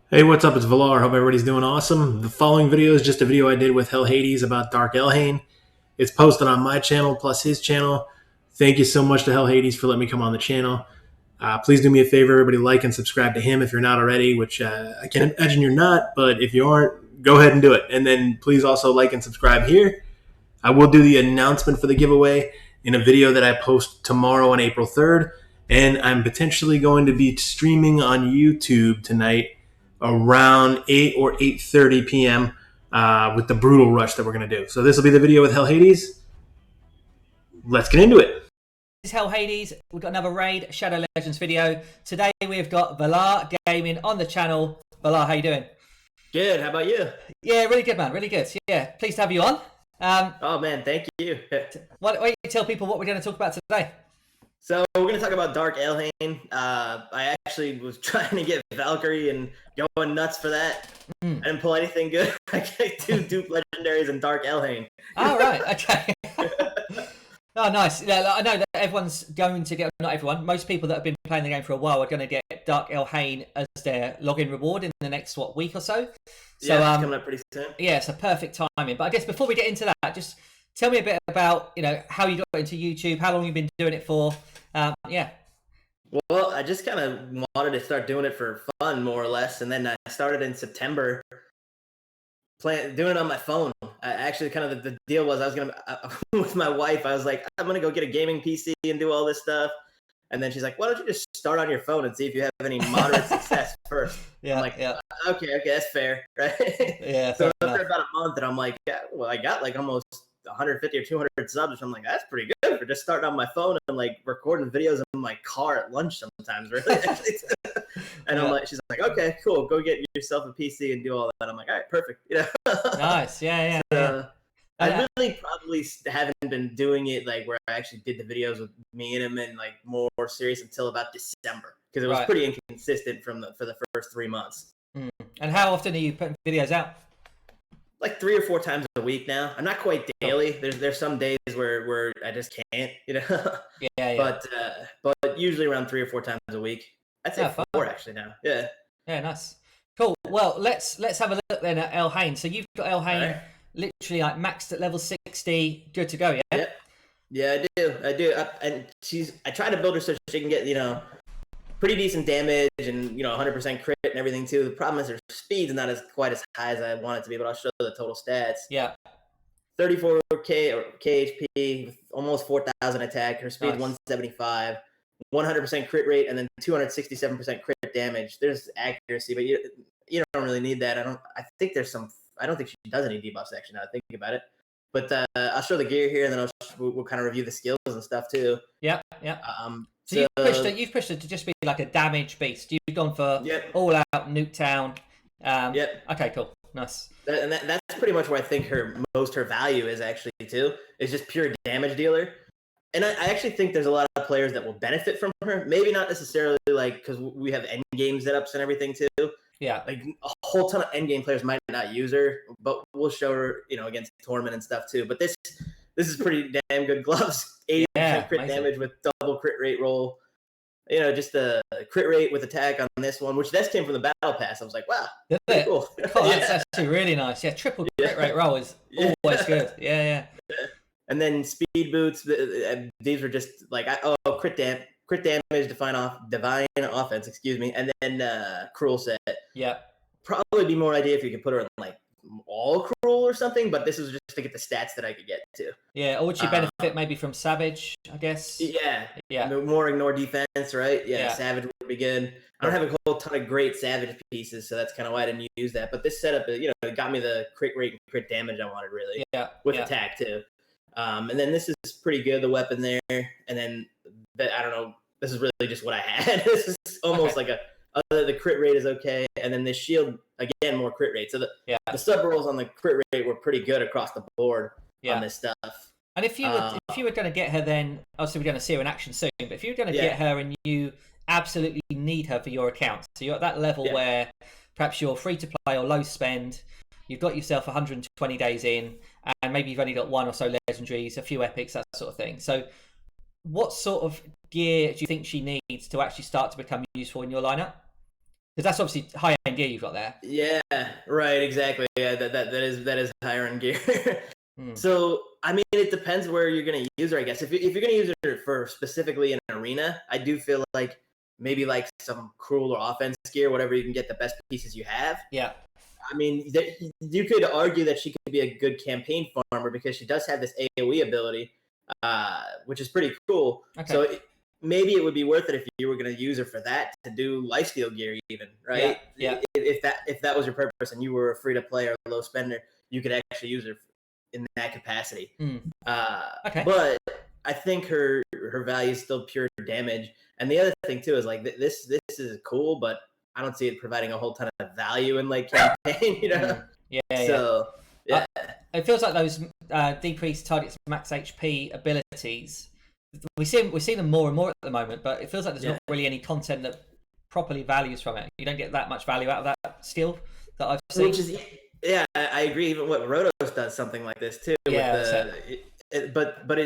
Hey, what's up? It's Valar. Hope everybody's doing awesome. The following video is just a video I did with Hades about Dark Elhain. It's posted on my channel plus his channel. Thank you so much to Hades for letting me come on the channel. Please do me a favor, everybody, like and subscribe to him if you're not already, which I can imagine you're not, but if you aren't, go ahead and do it. And then please also like and subscribe here. I will do the announcement for the giveaway in a video that I post tomorrow on April 3rd. And I'm potentially going to be streaming on YouTube tonight around 8 or 8:30 p.m. With the brutal rush that we're going to do. So this will be the video with Hades. Let's get into it. This is Hades. We've got another Raid Shadow Legends video. Today we've got Valar Gaming on the channel. Valar, how you doing? Good. How about you? Yeah, really good, man. Really good. Yeah, pleased to have you on. Oh man, thank you. Why don't you tell people what we're going to talk about today? So we're going to talk about Dark Elhain. I actually was trying to get Valkyrie and going nuts for that. I didn't pull anything good. I got 2 dupe legendaries and Dark Elhain. Oh, right. Okay. Oh, nice. Yeah, I know that everyone's going to get, not everyone, most people that have been playing the game for a while are going to get Dark Elhain as their login reward in the next, week or so? So, yeah, it's coming up pretty soon. Yeah, it's a perfect timing. But I guess before we get into that, just tell me a bit about, how you got into YouTube, how long you've been doing it for. Yeah. Well, I just kind of wanted to start doing it for fun, more or less. And then I started in September doing it on my phone. I actually kind of the deal was I was going to, with my wife, I was like, I'm going to go get a gaming PC and do all this stuff. And then she's like, why don't you just start on your phone and see if you have any moderate success first? Yeah. I'm like, yeah. Okay, that's fair. Right. Yeah. So after about a month, and I'm like, yeah, well, I got like almost 150 or 200 subs. I'm like, that's pretty good for just starting on my phone and like recording videos in my car at lunch sometimes, really. And I'm like, she's like, okay, cool, go get yourself a PC and do all that. I'm like, all right, perfect. Nice. Yeah. I really probably haven't been doing it like where I actually did the videos with me and him and like more serious until about December, because it was pretty inconsistent for the first 3 months. And how often are you putting videos out? Like 3 or 4 times a week now. I'm not quite daily. There's some days where I just can't, Yeah. But usually around 3 or 4 times a week. I'd say 4 actually now. Yeah. Yeah, nice. Cool. Well, let's have a look then at Elhain. So you've got Elhain literally like maxed at level 60, good to go, yeah? Yep. Yeah, I do. And I try to build her so she can get, pretty decent damage and 100% crit and everything too. The problem is her speed's not quite as high as I want it to be, but I'll show the total stats. Yeah. 34k or KHP with almost 4,000 attack. Her speed 175, 100% crit rate, and then 267% crit damage. There's accuracy, but you don't really need that. I don't think she does any debuffs actually. Now I think about it. But I'll show the gear here, and then we'll kind of review the skills and stuff too. Yeah. So you've pushed it to just be like a damage beast. You've gone for all out Nuketown. Yep. Okay, cool. Nice. That's pretty much where I think her value is actually too. Is just pure damage dealer. And I actually think there's a lot of players that will benefit from her. Maybe not necessarily like because we have end game setups and everything too. Yeah. Like a whole ton of end game players might not use her, but we'll show her, against tournament and stuff too. But this is pretty damn good gloves. 80% crit damage with double crit rate roll. Just the crit rate with attack on this one, which came from the battle pass. I was like, wow, cool. Oh, that's actually really nice. Yeah, triple crit rate roll is always good. Yeah. And then speed boots. These were just like crit damage, divine offense. Excuse me, and then cruel set. Yeah, probably be more idea if you could put her in like all cruel or something, but this was just to get the stats that I could get to. Yeah, or would she benefit maybe from Savage, I guess? Yeah. More ignore defense, right? Yeah, Savage would be good. I don't have a whole ton of great Savage pieces, so that's kind of why I didn't use that. But this setup, it got me the crit rate and crit damage I wanted, really. Yeah. With attack, too. And then this is pretty good, the weapon there. And then, I don't know, this is really just what I had. This is almost like the crit rate is okay, and then the shield again more crit rate. So the sub rolls on the crit rate were pretty good across the board on this stuff. And if you were going to get her, then obviously we're going to see her in action soon. But if you were going to get her and you absolutely need her for your account, so you're at that level where perhaps you're free to play or low spend, you've got yourself 120 days in, and maybe you've only got 1 or so legendaries, a few epics, that sort of thing. So what sort of gear do you think she needs to actually start to become useful in your lineup? Because that's obviously high end gear you've got there. Yeah, right, exactly. Yeah, that is higher end gear. So I mean, it depends where you're gonna use her. I guess if you're gonna use her for specifically an arena, I do feel like maybe like some cruel or offense gear, whatever you can get the best pieces you have. Yeah. I mean, you could argue that she could be a good campaign farmer because she does have this AoE ability, which is pretty cool. Okay. So maybe it would be worth it if you were going to use her for that, to do lifesteal gear even, right? Yeah. If that was your purpose and you were a free-to-play or low spender, you could actually use her in that capacity. Okay. But I think her value is still pure damage. And the other thing, too, is like this is cool, but I don't see it providing a whole ton of value in like campaign, you know? So it feels like those decreased targets max HP abilities. We see them more and more at the moment, but it feels like there's not really any content that properly values from it. You don't get that much value out of that skill that I've seen. Which is, I agree. Even what Rotos does something like this too. Yeah, but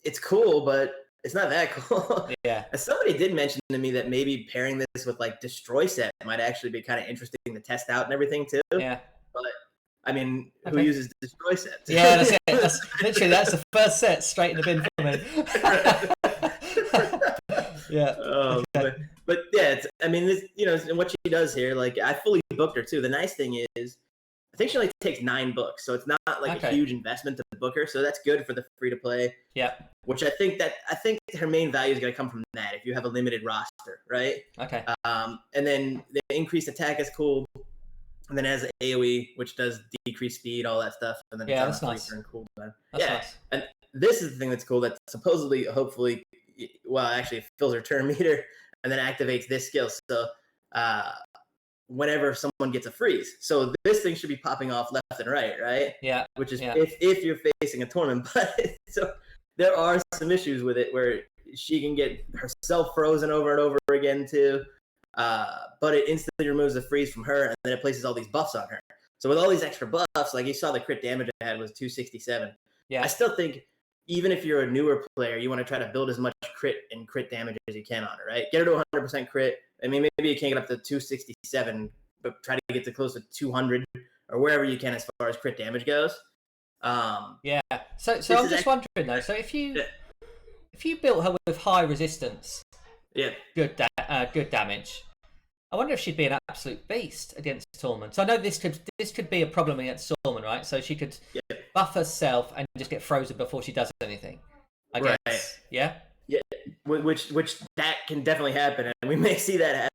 it's cool, but it's not that cool. Yeah. Somebody did mention to me that maybe pairing this with like Destroy Set might actually be kind of interesting to test out and everything too. Yeah. But I mean, who uses Destroy Sets? Yeah, that's it. That's the first set straight in the bin for me. Yeah. But yeah, I mean, this, you know, what she does here, like I fully booked her too. The nice thing is, I think she only takes 9 books, so it's not like a huge investment to book her. So that's good for the free to play. Yeah. Which I think her main value is going to come from that if you have a limited roster, right? Okay. And then the increased attack is cool, and then it has AOE, which does decrease speed, all that stuff, and then that's nice. Cool. That's nice. And this is the thing that's cool. That supposedly, hopefully, well, actually, it fills her turn meter and then activates this skill. So, whenever someone gets a freeze. So this thing should be popping off left and right? Yeah. Which is if you're facing a tournament. But so there are some issues with it where she can get herself frozen over and over again too. But it instantly removes the freeze from her, and then it places all these buffs on her. So with all these extra buffs, like you saw the crit damage I had was 267. Yeah. I still think even if you're a newer player, you want to try to build as much crit damage as you can on her, right? Get her to 100% crit. I mean, maybe you can't get up to 267, but try to get to close to 200 or wherever you can as far as crit damage goes. So I'm just wondering though. So if you built her with high resistance, good damage, I wonder if she'd be an absolute beast against Tormund. So I know this could be a problem against Tormund, right? So she could buff herself and just get frozen before she does anything, I guess. Right. Yeah. Yeah, which that can definitely happen, and we may see that happen.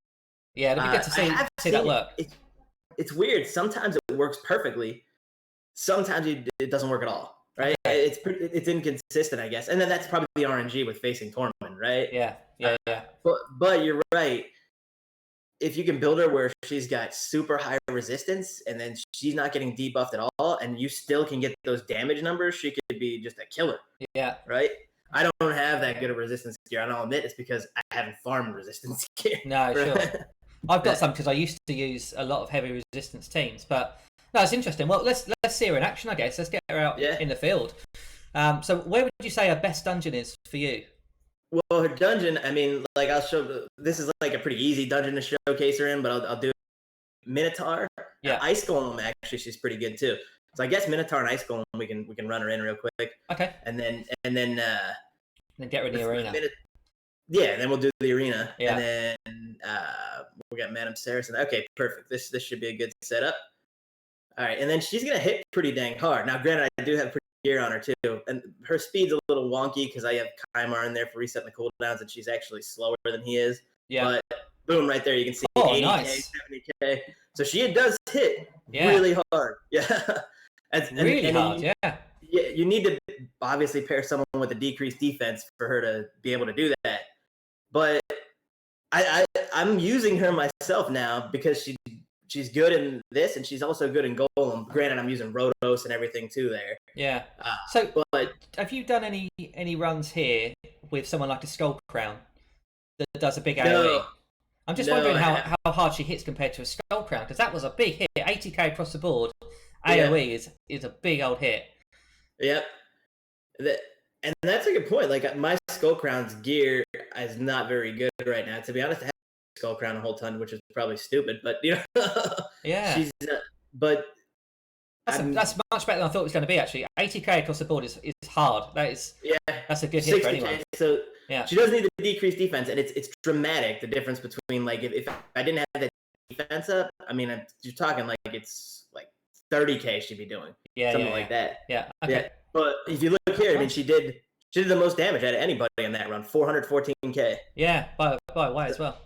Yeah, it'll be good to see that work. It's weird. Sometimes it works perfectly. Sometimes it doesn't work at all, right? Okay. It's inconsistent, I guess. And then that's probably the RNG with facing Tormund, right? Yeah. But you're right. If you can build her where she's got super high resistance, and then she's not getting debuffed at all, and you still can get those damage numbers, she could be just a killer. Yeah. Right? I don't have that good of resistance gear. I'll admit it's because I haven't farmed resistance gear. No, sure. I've got some because I used to use a lot of heavy resistance teams. But no, it's interesting. Well, let's see her in action, I guess. Let's get her out in the field. So where would you say her best dungeon is for you? Well, her dungeon, I mean, like I'll show. This is like a pretty easy dungeon to showcase her in, but I'll do Minotaur. Yeah. Ice Golem, actually, she's pretty good too. So I guess Minotaur and Ice Golem, we can run her in real quick. Okay. And then get rid of the arena. And then we'll do the arena. Yeah. And then we got Madame Saracen. Okay, perfect. This should be a good setup. All right, and then she's gonna hit pretty dang hard. Now, granted, I do have pretty gear on her too, and her speed's a little wonky because I have Kymar in there for resetting the cooldowns, and she's actually slower than he is. Yeah. But boom, right there, you can see 80K, nice. 70K. So she does hit really hard. Yeah. Really hard, Yeah, you need to obviously pair someone with a decreased defense for her to be able to do that. But I'm using her myself now because she's good in this, and she's also good in Golem. Granted, I'm using Rotos and everything too there. Yeah. But have you done any runs here with someone like a Skull Crown that does a big AoE? I'm just wondering how hard she hits compared to a Skull Crown, because that was a big hit, 80k across the board. AoE is a big old hit. Yep. And that's a good point. Like my Skull Crown's gear is not very good right now. To be honest, I have skull crown a whole ton, which is probably stupid, but yeah, she's but that's much better than I thought it was going to be. Actually, 80k across the board is hard. That's a good hit for anyone. So yeah, she does need the decreased defense, and it's dramatic the difference between like if I didn't have that defense up, I mean you're talking like it's like 30k she'd be doing, something like that. Yeah, okay. Yeah. But if you look here, I mean she did the most damage out of anybody in that run, 414k. Yeah, by a way as well.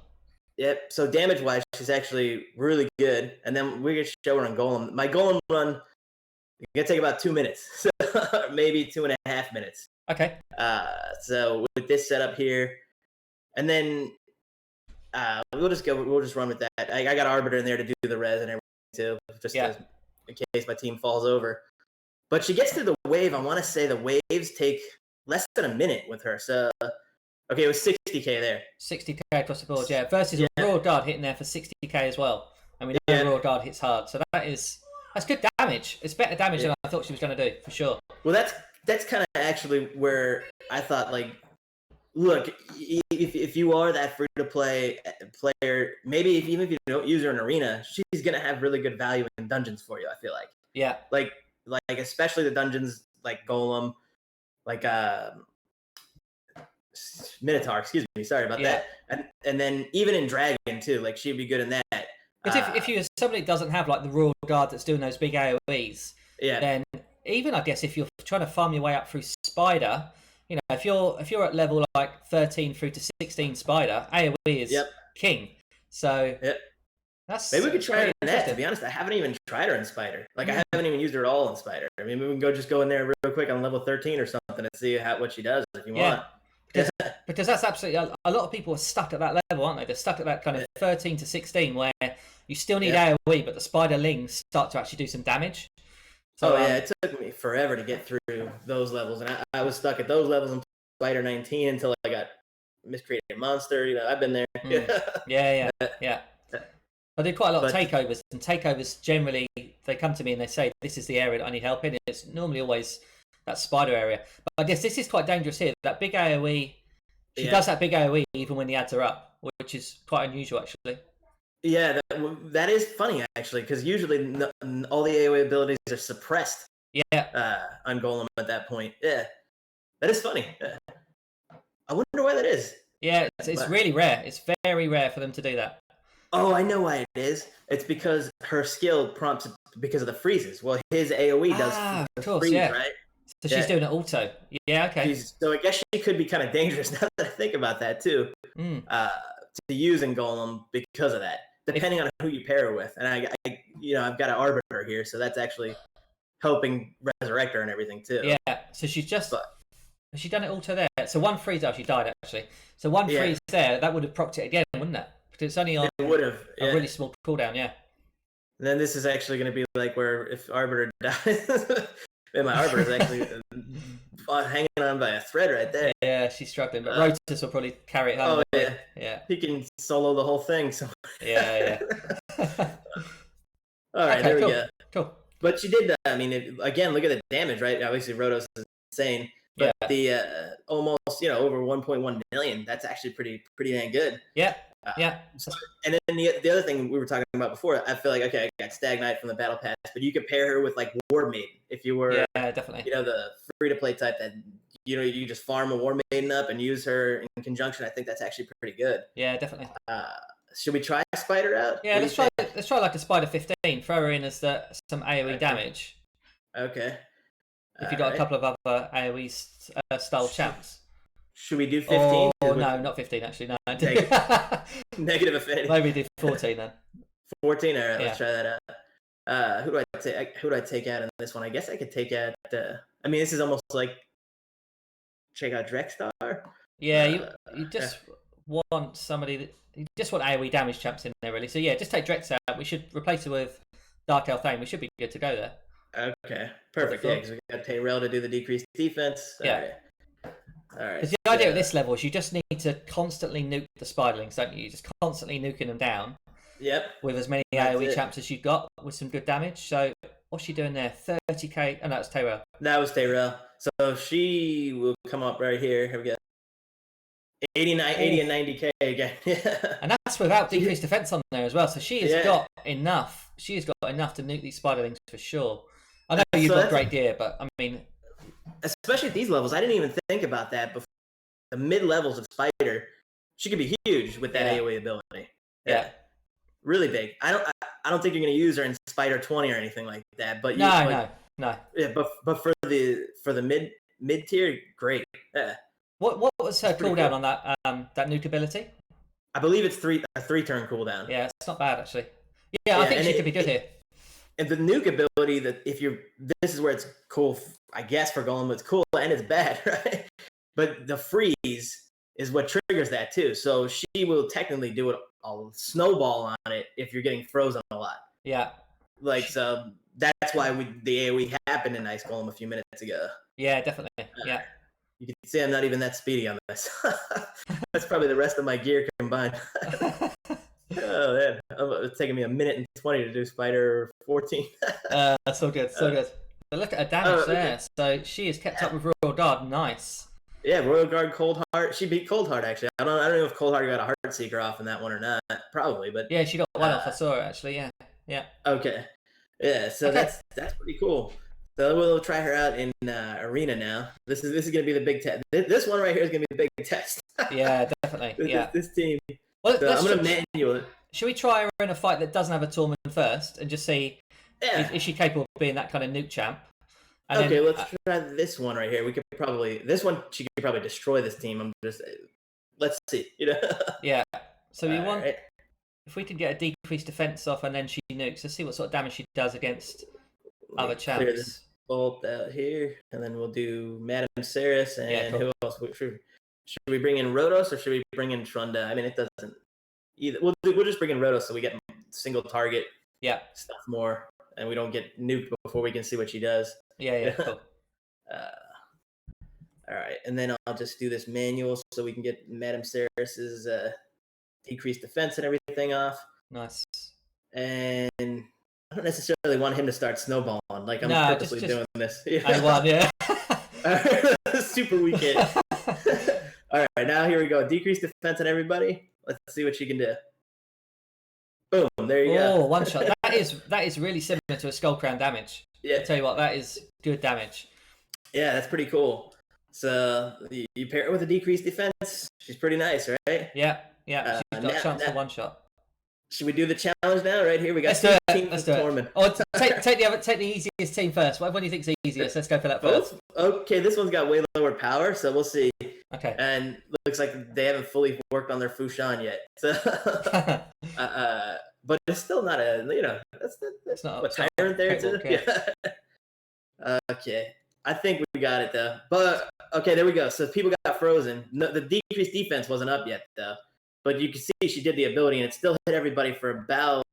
Yep. So damage-wise, she's actually really good. And then we could show her on Golem. My Golem run, it's gonna take about 2 minutes, so maybe 2.5 minutes. Okay. So with this setup here, and then we'll just run with that. I got Arbiter in there to do the res and everything too, just in case my team falls over. But she gets through the wave. I want to say the waves take less than a minute with her. So. Okay, it was 60k there. 60k across the board, yeah. Versus a Royal Guard hitting there for 60k as well. And we know Royal Guard hits hard, so that's good damage. It's better damage than I thought she was going to do, for sure. Well, that's kind of actually where I thought, like, look, if you are that free-to-play player, maybe even if you don't use her in Arena, she's going to have really good value in dungeons for you, I feel like. Yeah. Like especially the dungeons like Golem, like Minotaur, excuse me, sorry about that. And then even in Dragon too, like she'd be good in that. But if you somebody doesn't have like the Royal Guard that's doing those big AoEs, then even I guess if you're trying to farm your way up through Spider, if you're at level like 13 through to 16 Spider, AoE is king. So that's maybe we could try her in that. To be honest, I haven't even tried her in Spider. Like I haven't even used her at all in Spider. I mean, we can go in there real quick on level 13 or something and see what she does if you want. Because that's absolutely a lot of people are stuck at that level, aren't they? They're stuck at that kind of 13 to 16 where you still need AoE, but the spiderlings start to actually do some damage. So, it took me forever to get through those levels, and I was stuck at those levels in Spider 19 until I got Miscreated Monster. I've been there. Yeah. I did quite a lot of takeovers, and takeovers generally they come to me and they say this is the area that I need help in. It's normally always that Spider area. But I guess this is quite dangerous here. That big AoE, she does that big AoE even when the ads are up, which is quite unusual actually. Yeah, that is funny actually, because usually all the AoE abilities are suppressed. On Golem at that point. Yeah, that is funny. I wonder why that is. Yeah, it's really rare. It's very rare for them to do that. Oh, I know why it is. It's because her skill prompts it because of the freezes. Well, his AoE does freeze, right? So she's doing it auto. Yeah, okay. So I guess she could be kind of dangerous now that I think about that too. To use in Golem because of that, depending on who you pair her with. And I've got an Arbiter here, so that's actually helping resurrect her and everything too. Yeah. So she's just. Has she done it auto there? So one freeze she died actually. So one freeze there, that would have procced it again, wouldn't it? Because it's only on a really small cooldown. Yeah. And then this is actually going to be like where if Arbiter dies. And my Arbiter is actually hanging on by a thread right there. Yeah, she's struggling, but Rotus will probably carry it home. Oh, yeah. He can solo the whole thing. So. Yeah. All right, there we go. Cool. But she did, again, look at the damage, right? Obviously, Rotos is insane. But the almost, over 1.1 million, that's actually pretty dang good. Yeah. And then the other thing we were talking about before, I feel like, okay, I got Stag Knight from the Battle Pass, but you could pair her with like War Maiden if you were, definitely. The free-to-play type that, you just farm a War Maiden up and use her in conjunction. I think that's actually pretty good. Yeah, definitely. Should we try Spider out? Yeah, let's try like a Spider 15. Throw her in as some AoE damage. Okay. If you got a couple of other AoE style champs. Should we do 15? Oh, no, not 15 actually. No. Negative affinity. Maybe do 14 then. 14. All right, let's try that out. Who do I take out in this one? I guess I could take out. This is almost like check out Drexstar. Yeah, you just want somebody that you just want AoE damage champs in there really. So yeah, just take Drex out. We should replace it with Dark Elhain. We should be good to go there. Okay, perfect. Yeah, because we got Tyrell to do the decreased defense. All right. Because the idea at this level is you just need to constantly nuke the spiderlings, don't you? You're just constantly nuking them down. Yep. With as many AoE champs as you've got with some good damage. So what's she doing there? 30k. Oh, no, that's Tyrell. That was Tyrell. So she will come up right here. Here we go. 89, 80 and 90k again. And that's without decreased defense on there as well. So she has got enough. She has got enough to nuke these spiderlings for sure. I know you've got great gear, but I mean, especially at these levels, I didn't even think about that before. The mid levels of Spider, she could be huge with that AoE ability. Yeah, really big. I don't think you're going to use her in Spider 20 or anything like that. But no. Yeah, but for the mid tier, great. Yeah. What was her cooldown on that that nuke ability? I believe it's a 3-turn cooldown. Yeah, it's not bad actually. Yeah, I think she could be good here. And the nuke ability, this is where it's cool, I guess, for Golem. It's cool and it's bad, right? But the freeze is what triggers that too. So she will technically do a snowball on it if you're getting frozen a lot. Yeah. Like, so that's why the AoE happened in Ice Golem a few minutes ago. Yeah, definitely. Yeah. You can see I'm not even that speedy on this. That's probably the rest of my gear combined. Oh, man. It's taking me 1:20 to do Spider 14. That's so good, so good. But look at her damage there. So she is kept up with Royal Guard. Nice. Yeah, Royal Guard, Cold Heart. She beat Cold Heart, actually. I don't know if Cold Heart got a Heart Seeker off in that one or not. Probably, but yeah, she got one off. I saw it actually. Yeah. Okay. Yeah, so that's pretty cool. So we'll try her out in Arena now. This is going to be the big test. This one right here is going to be the big test. Yeah, definitely. This team. Well, so I'm going to manual it. Should we try her in a fight that doesn't have a Torment first and just see is she capable of being that kind of nuke champ? And okay, let's try this one right here. She could probably destroy this team. Let's see. Yeah. So we want if we could get a decreased defense off and then she nukes. Let's see what sort of damage she does against other champs. Clear this bolt out here, and then we'll do Madame Ceres and who else? Should we bring in Rhodos or should we bring in Trunda? I mean, it doesn't either. We'll just bring in Rhodos so we get single target. Yeah. Stuff more, and we don't get nuked before we can see what she does. Yeah. Cool. All right, and then I'll just do this manual so we can get Madame Ceres's decreased defense and everything off. Nice. And I don't necessarily want him to start snowballing. Like I'm purposely doing this. Yeah. I won, yeah. Super weekend. All right, now here we go. Decreased defense on everybody. Let's see what she can do. Boom! There you go. Oh, one shot. That is really similar to a skull crown damage. Yeah. I'll tell you what, that is good damage. Yeah, that's pretty cool. So you pair it with a decreased defense. She's pretty nice, right? Yeah. She's got a chance for one shot. Should we do the challenge now? Right here, we got Let's do it. Or take the easiest team first. What do you think's the easiest? Let's go for that first. Okay, this one's got way lower power, so we'll see. Okay. And looks like they haven't fully worked on their Fushan yet. So, but it's still not that's not a tyrant there too. Yeah. Okay, I think we got it though. But okay, there we go. So people got frozen. No, the decreased defense wasn't up yet though. But you can see she did the ability, and it still hit everybody for about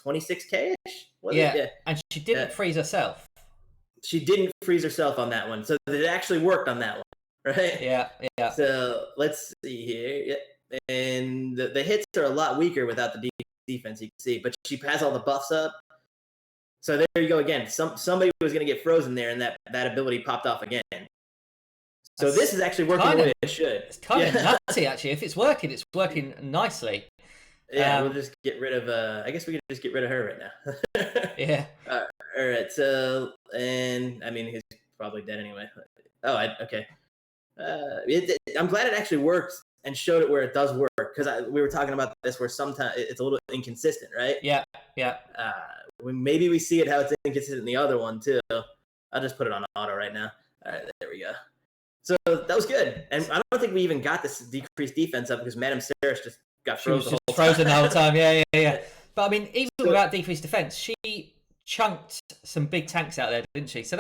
26k-ish? Yeah, and she didn't freeze herself. She didn't freeze herself on that one, so it actually worked on that one, right? Yeah. So let's see here. Yeah. And the hits are a lot weaker without the defense, you can see. But she has all the buffs up. So there you go again. Somebody was going to get frozen there, and that ability popped off again. So this is actually working the way it should. It's kind of nutty, actually. If it's working nicely. Yeah, we'll just get rid of. I guess we could just get rid of her right now. Yeah. All right. So, and I mean, he's probably dead anyway. Okay. I'm glad it actually worked and showed it where it does work, because we were talking about this where sometimes it's a little inconsistent, right? Yeah. Maybe we see it how it's inconsistent in the other one too. I'll just put it on auto right now. All right, there we go. So that was good, and I don't think we even got this decreased defense up because Madame Ceres just got frozen. She was just frozen the whole time. Yeah. But I mean, even without decreased defense, she chunked some big tanks out there, didn't she? So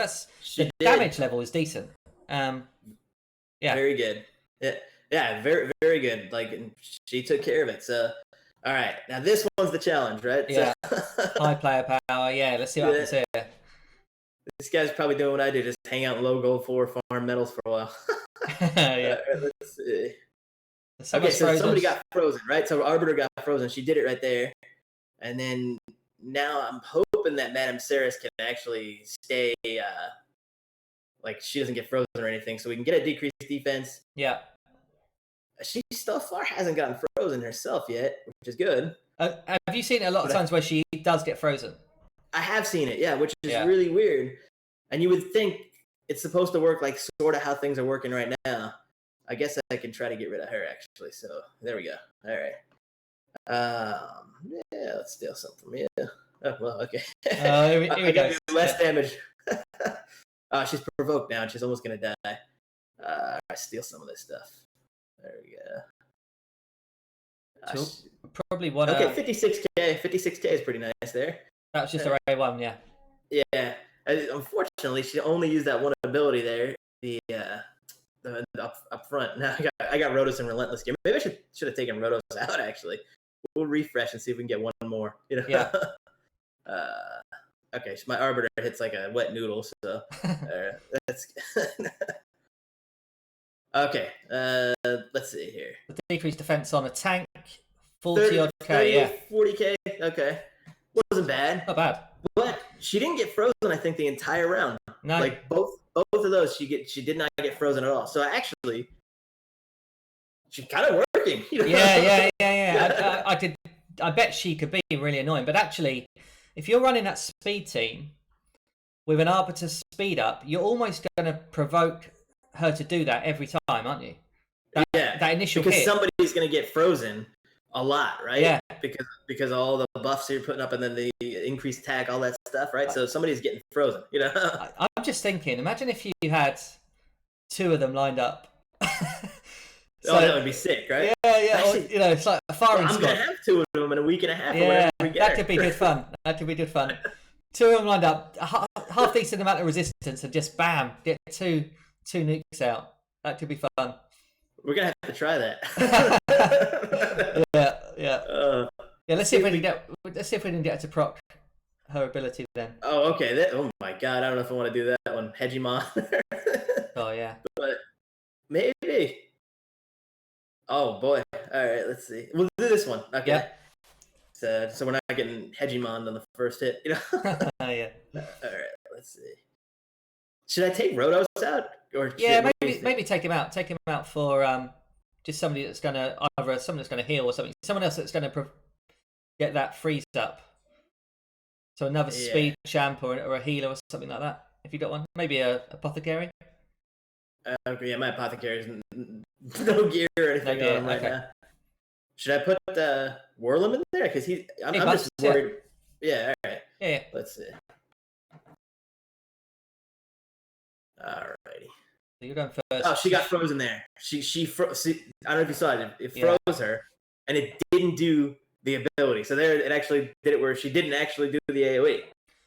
damage level is decent. Yeah. Very good. Yeah, very very good. Like she took care of it. So all right, now this one's the challenge, right? Yeah. High player power. Yeah. Let's see what happens here. This guy's probably doing what I do, just hang out in low gold 4, farm medals for a while. Yeah. Let's see. Okay, so somebody got frozen, right? So Arbiter got frozen. She did it right there. And then now I'm hoping that Madame Ceres can actually stay, like she doesn't get frozen or anything, so we can get a decreased defense. Yeah. She so far hasn't gotten frozen herself yet, which is good. Have you seen it a lot of times where she does get frozen? I have seen it, yeah, which is really weird. And you would think it's supposed to work like sort of how things are working right now. I guess I can try to get rid of her, actually. So there we go. All right. Yeah, let's steal something from you. Oh, well, okay. Here we go. Less damage. She's provoked now, and she's almost going to die. I steal some of this stuff. There we go. Probably one. Okay, 56k. 56k is pretty nice there. That was just a Ray 1, yeah. Yeah. Unfortunately, she only used that one ability there. The up front. Now I got Rotos and Relentless Gear. Maybe I should have taken Rotos out. Actually, we'll refresh and see if we can get one more. You know. Yeah. Okay, so my Arbiter hits like a wet noodle. So that's. Okay. Let's see here. The decreased defense on a tank, 40 odd K. Yeah. 40k. Okay. Wasn't bad. Not bad. But she didn't get frozen, I think, the entire round. No. Like both of those, she did not get frozen at all. So actually, she's kind of working. You know? Yeah. I bet she could be really annoying. But actually, if you're running that speed team with an Arbiter speed up, you're almost going to provoke her to do that every time, aren't you? That initial because hit. Somebody's going to get frozen a lot, right? Yeah. Because all the buffs you're putting up and then the increased attack, all that stuff, right? So somebody's getting frozen, you know? I'm just thinking, imagine if you had two of them lined up. So, that would be sick, right? Yeah. Actually, or, it's like a firing squad. I'm going to have two of them in a week and a half or whatever we get. That could be good fun. Two of them lined up, half decent amount of resistance, and just bam, get two nukes out. That could be fun. We're gonna have to try that. Yeah. Let's see if we can get her to proc her ability then. Oh, okay. Oh my god, I don't know if I want to do that one. Hegemon. Oh yeah. But maybe. Oh boy. All right. Let's see. We'll do this one. Okay. Yeah. So we're not getting Hegemon on the first hit, you know? Yeah. All right. Let's see. Should I take Rotos out? Or maybe take him out. Take him out for just somebody that's gonna someone that's gonna heal or something. Someone else that's gonna get that freeze up. So another speed champ or a healer or something like that. If you got one, maybe a apothecary. Okay, yeah, my apothecary is no gear or anything on him right now. Should I put Whirlum in there? Because I'm just worried. Yeah, all right. Yeah. Let's see. Alrighty. So you're going first. Oh, she got frozen there. She I don't know if you saw it. It froze her, and it didn't do the ability. So there, it actually did it where she didn't actually do the AOE.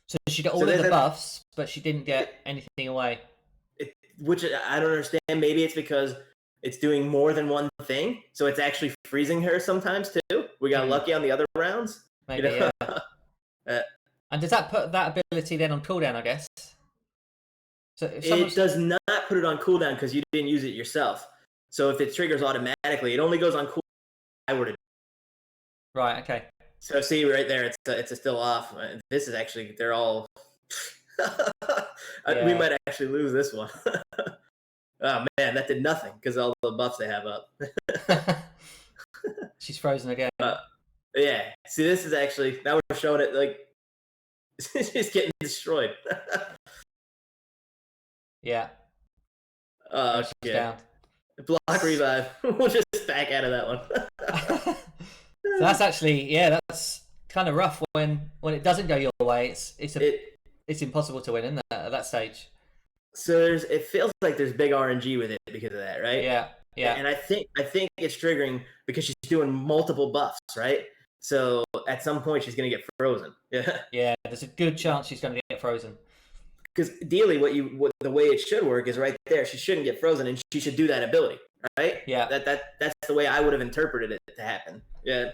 So she got all of the buffs, but she didn't get anything away. Which I don't understand. Maybe it's because it's doing more than one thing, so it's actually freezing her sometimes too. We got lucky on the other rounds. Maybe, yeah. And does that put that ability then on cooldown, I guess? So it does not put it on cooldown because you didn't use it yourself. So if it triggers automatically, it only goes on cooldown if I were to. Right. Okay. So see right there, it's still off. This is actually they're all. We might actually lose this one. Oh man, that did nothing because all the buffs they have up. She's frozen again. Yeah. See, this is actually now we're showing it like it's just getting destroyed. Yeah. Okay. Block revive. We'll just back out of that one. So that's actually that's kind of rough when it doesn't go your way. It's impossible to win, isn't it, at that stage? So it feels like there's big RNG with it because of that, right? Yeah. And I think it's triggering because she's doing multiple buffs, right? So at some point she's gonna get frozen. Yeah. Yeah. There's a good chance she's gonna get frozen. Because ideally, the way it should work is right there. She shouldn't get frozen, and she should do that ability, right? Yeah. That's the way I would have interpreted it to happen. Yeah.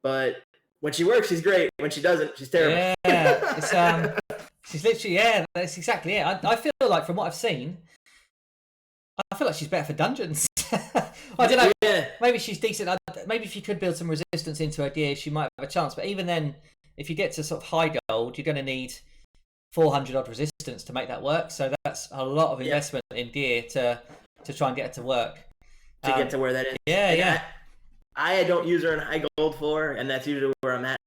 But when she works, she's great. When she doesn't, she's terrible. Yeah. She's literally that's exactly it. I feel like from what I've seen, I feel like she's better for dungeons. I don't know. Yeah. Maybe she's decent. Maybe if you could build some resistance into her gear, she might have a chance. But even then, if you get to sort of high gold, you're going to need 400 odd resistance to make that work. So that's a lot of investment in gear to try and get it to work. get to where that is. Yeah, like, yeah. I don't use her in high gold 4, and that's usually where I'm at.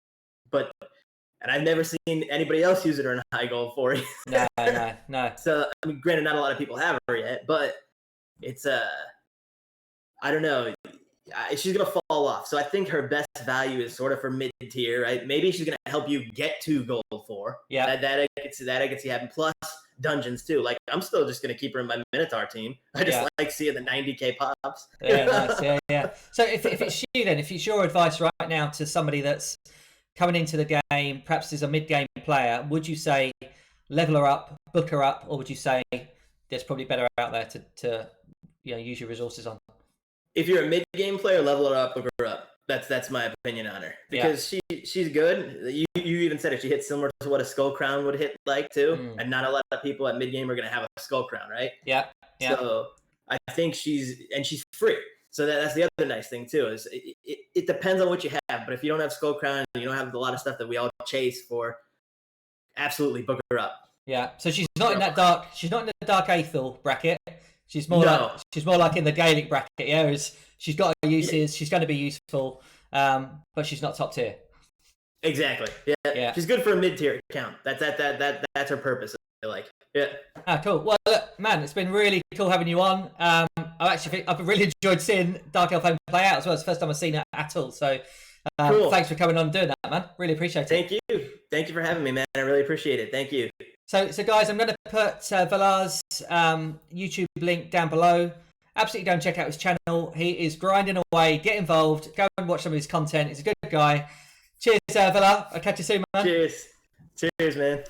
And I've never seen anybody else use it in high gold 4. No. So, I mean, granted, not a lot of people have her yet, but it's I don't know. She's gonna fall off. So I think her best value is sort of for mid tier, right? Maybe she's gonna help you get to gold 4. Yeah, that I can see happen. Plus dungeons too. Like, I'm still just gonna keep her in my Minotaur team. I just like seeing the 90k pops. Yeah, nice. Yeah. So if it's you then, if it's your advice right now to somebody that's coming into the game, perhaps is a mid-game player, would you say level her up, book her up, or would you say there's probably better out there to use your resources on? If you're a mid-game player, level her up, book her up. That's my opinion on her, because she's good. You even said it. She hits similar to what a Skull Crown would hit like too, and not a lot of people at mid-game are going to have a Skull Crown, right? Yeah. So I think she's free. So that's the other nice thing too, is it depends on what you have. But if you don't have Skull Crown, you don't have a lot of stuff that we all chase for, absolutely book her up. Yeah. So she's not in that dark. She's not in the Dark Elhain bracket. She's more like in the Gaelic bracket. Yeah, she's got her uses. She's going to be useful, but she's not top tier. Exactly. Yeah. She's good for a mid tier account. That's her purpose. I feel like. Yeah. Cool. Well, look, man, it's been really cool having you on. I've really enjoyed seeing Dark Elhain play out as well. It's the first time I've seen it at all. So, cool. Thanks for coming on and doing that, man. Really appreciate it. Thank you for having me, man. I really appreciate it. Thank you. So guys, I'm going to put Valar's YouTube link down below. Absolutely go and check out his channel. He is grinding away. Get involved. Go and watch some of his content. He's a good guy. Cheers, Valar. I'll catch you soon, man. Cheers, man.